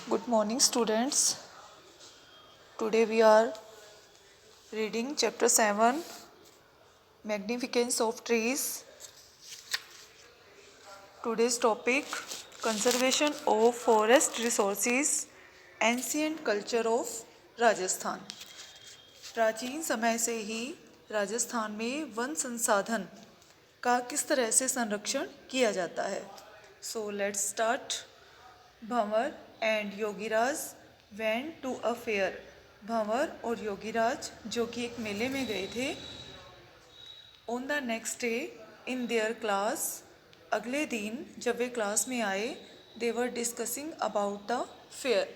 Good morning, students. Today we are reading chapter 7, Magnificence of Trees. Today's topic, Conservation of Forest Resources, Ancient Culture of Rajasthan. प्राचीन समय से ही राजस्थान में one संसाधन का किस तरह से संरक्षण किया जाता है. So let's start. Bhanwar and Yogiraj went to a fair. Bhanwar और योगीराज जो कि एक मेले में गए थे. On the next day in their class, अगले दिन जब वे क्लास में आए, they were discussing about the fair.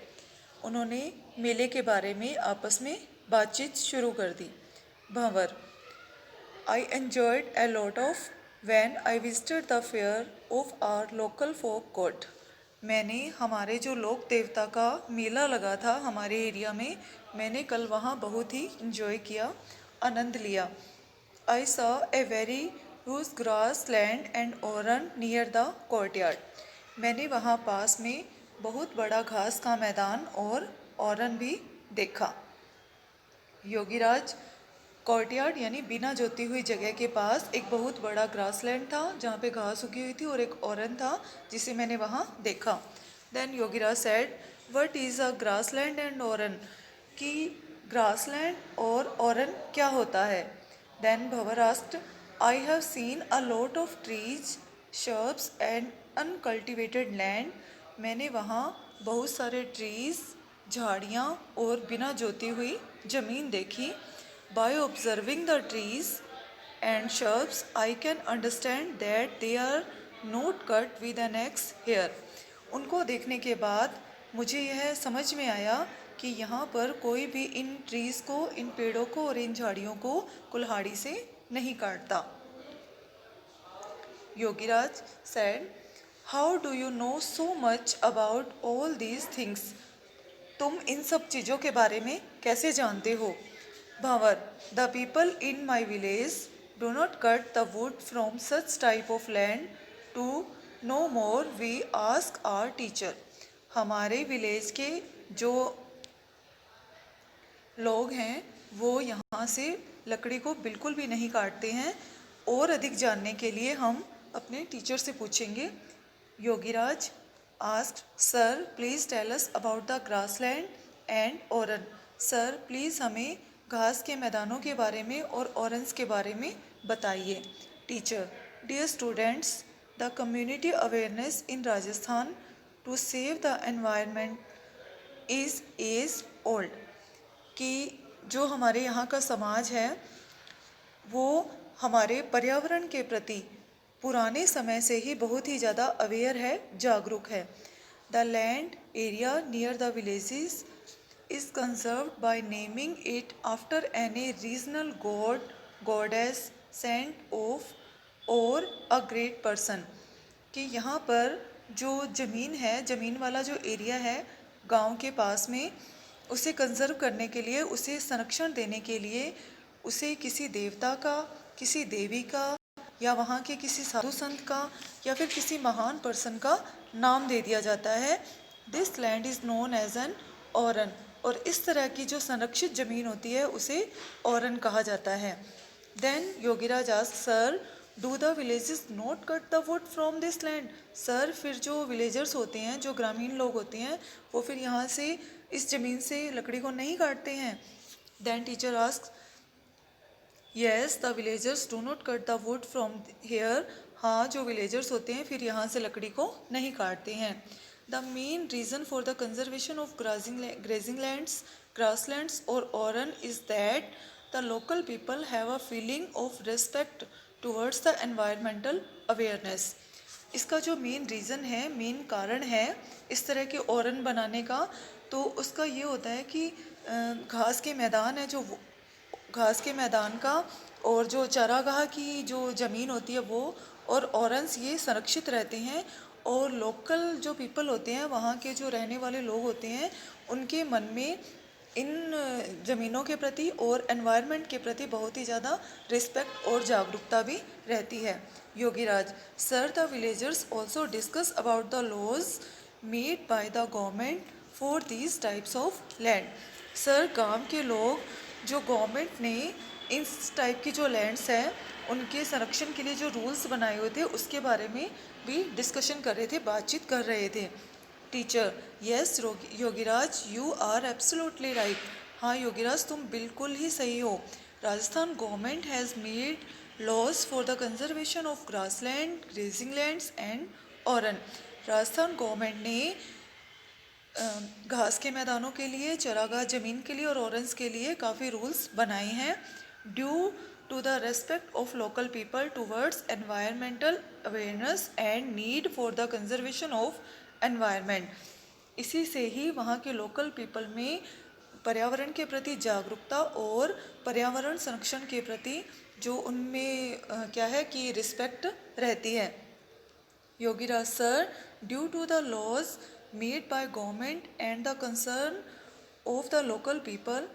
उन्होंने मेले के बारे में आपस में बातचीत शुरू कर दी. Bhanwar, I enjoyed a lot of when I visited the fair of our local folk god. मैंने हमारे जो लोक देवता का मेला लगा था हमारे एरिया में, मैंने कल वहाँ बहुत ही इंजॉय किया, आनंद लिया. I saw a very huge grass land and Oran near the courtyard. मैंने वहाँ पास में बहुत बड़ा घास का मैदान और ओरन भी देखा. योगीराज, कोर्टयार्ड यानी बिना जोती हुई जगह के पास एक बहुत बड़ा ग्रासलैंड था जहाँ पे घास उगी हुई थी और एक ओरन था जिसे मैंने वहाँ देखा. Then Yogiraj said, what is a grassland and Oran, कि ग्रासलैंड और ओरन क्या होता है. Then Bhanwar asked, I have seen a lot of trees, shrubs and uncultivated land. मैंने वहाँ बहुत सारे ट्रीज, झाड़ियाँ और बिना जोती हुई ज़मीन देखी. By observing the trees and shrubs, I can understand that they are not cut with an axe here. उनको देखने के बाद मुझे यह समझ में आया कि यहाँ पर कोई भी इन ट्रीज़ को, इन पेड़ों को और इन झाड़ियों को कुल्हाड़ी से नहीं काटता. Yogiraj said, how do you know so much about all these things? तुम इन सब चीज़ों के बारे में कैसे जानते हो. भंवर, the people in my village do not cut the wood from such type of land. To know more, we ask our teacher. हमारे विलेज के जो लोग हैं वो यहाँ से लकड़ी को बिल्कुल भी नहीं काटते हैं, और अधिक जानने के लिए हम अपने टीचर से पूछेंगे. Yogiraj asked, sir please tell us about the grassland and Oran. Sir please हमें घास के मैदानों के बारे में और ऑरेंज के बारे में बताइए. Teacher, dear students, the community awareness in Rajasthan to save the environment is as old. कि जो हमारे यहाँ का समाज है वो हमारे पर्यावरण के प्रति पुराने समय से ही बहुत ही ज़्यादा अवेयर है, जागरूक है. The land area near the villages is conserved by naming it after any regional god, goddess, saint of or a great person. कि यहाँ पर जो ज़मीन है, ज़मीन वाला जो एरिया है गांव के पास में, उसे कंजर्व करने के लिए, उसे संरक्षण देने के लिए उसे किसी देवता का, किसी देवी का या वहाँ के किसी साधु संत का या फिर किसी महान पर्सन का नाम दे दिया जाता है. This land is known as an Oran. और इस तरह की जो संरक्षित ज़मीन होती है उसे ओरन कहा जाता है. Then Yogiraj asked, sir do the villages not cut the wood from this land. Sir फिर जो विलेजर्स होते हैं, जो ग्रामीण लोग होते हैं, वो फिर यहाँ से इस ज़मीन से लकड़ी को नहीं काटते हैं. Then teacher asked, yes the villagers do not cut the wood from here. हाँ, जो विलेजर्स होते हैं फिर यहाँ से लकड़ी को नहीं काटते हैं. The main reason for the conservation of grazing lands, grasslands or oran is that the local people have a feeling of respect towards the environmental awareness. इसका जो मेन रीज़न है, मेन कारण है इस तरह के ओरन बनाने का, तो उसका ये होता है कि घास के मैदान है, जो घास के मैदान का और जो चरागाह की जो ज़मीन होती है वो और ओरन्स ये संरक्षित रहते हैं. और लोकल जो पीपल होते हैं, वहाँ के जो रहने वाले लोग होते हैं, उनके मन में इन ज़मीनों के प्रति और एनवायरनमेंट के प्रति बहुत ही ज़्यादा रिस्पेक्ट और जागरूकता भी रहती है. Yogiraj, sir the villagers also discuss about the laws made by the government for these types of land. Sir, गांव के लोग जो गवर्नमेंट ने इस टाइप की जो लैंड्स हैं उनके संरक्षण के लिए जो रूल्स बनाए हुए थे उसके बारे में भी डिस्कशन कर रहे थे, बातचीत कर रहे थे। Teacher: yes Yogiraj, you are absolutely right. हाँ योगीराज, तुम बिल्कुल ही सही हो। Rajasthan government has made laws for the conservation of grassland, grazing lands and oran. Rajasthan government ने घास के मैदानों के लिए, चरागाह ज़मीन के लिए और ऑरेंज के लिए काफ़ी रूल्स बनाए हैं। Due to the respect of local people towards environmental awareness and need for the conservation of environment. इसी से ही वहाँ के लोकल पीपल में पर्यावरण के प्रति जागरूकता और पर्यावरण संरक्षण के प्रति जो उनमें क्या है कि रिस्पेक्ट रहती है। Yogiraj sir, due to the laws made by government and the concern of the local people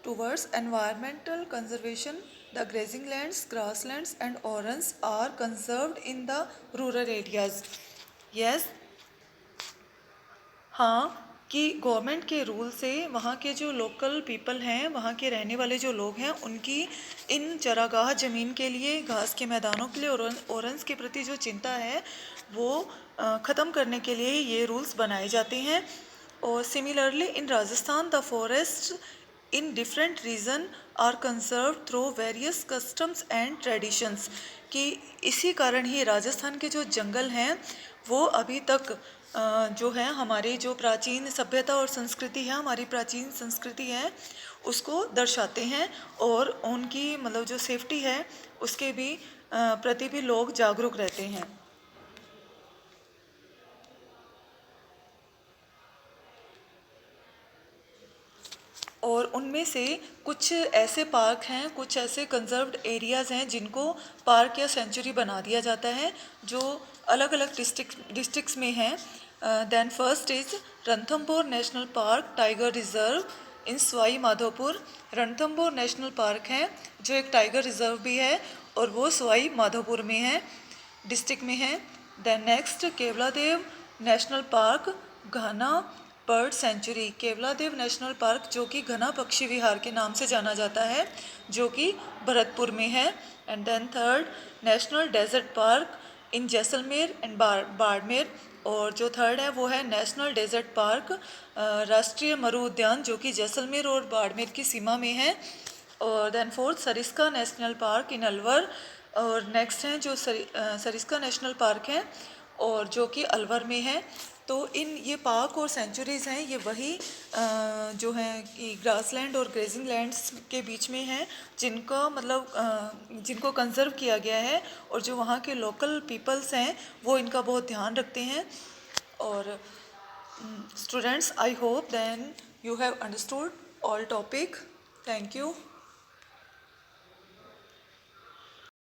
towards environmental conservation, the grazing lands, grasslands and orans are conserved in the rural areas. Yes, हाँ, कि government के rule से वहाँ के जो local people हैं, वहाँ के रहने वाले जो लोग हैं, उनकी इन चरागाह ज़मीन के लिए, घास के मैदानों के लिए और ऑरेंज के प्रति जो चिंता है वो ख़त्म करने के लिए ये रूल्स बनाए जाते हैं। और similarly in Rajasthan the forest in different region are conserve through various customs and traditions, कि इसी कारण ही राजस्थान के जो जंगल हैं वो अभी तक जो है हमारी जो प्राचीन सभ्यता और संस्कृति है, हमारी प्राचीन संस्कृति है, उसको दर्शाते हैं और उनकी मतलब जो सेफ्टी है उसके भी प्रति भी लोग जागरूक रहते हैं। और उनमें से कुछ ऐसे पार्क हैं, कुछ ऐसे कंजर्व्ड एरियाज़ हैं जिनको पार्क या सेंचुरी बना दिया जाता है जो अलग अलग डिस्ट्रिक्ट्स में हैं। Then first is Ranthambore national park tiger reserve in Sawai Madhopur. Ranthambore national park है जो एक टाइगर रिजर्व भी है और वो सवाई माधोपुर में है, डिस्ट्रिक्ट में है। Then next Keoladeo National Park Ghana Bird Sanctuary. Keoladeo National Park जो कि घना पक्षी विहार के नाम से जाना जाता है, जो कि भरतपुर में है। And then third national desert park in Jaisalmer and Barmer. और जो थर्ड है वो है नेशनल डेजर्ट पार्क राष्ट्रीय मरु उद्यान जो कि जैसलमेर और बाड़मेर की सीमा में है। और then fourth Sariska national park in Alwar. और नेक्स्ट हैं जो सरिस्का नेशनल पार्क है और जो कि अलवर में है। तो इन ये पार्क और सेंचुरीज़ हैं, ये वही जो हैं कि ग्रासलैंड और ग्रेजिंग लैंड्स के बीच में हैं जिनका मतलब जिनको कंजर्व किया गया है और जो वहाँ के लोकल पीपल्स हैं वो इनका बहुत ध्यान रखते हैं। और students, I hope then you have understood all topic. Thank you.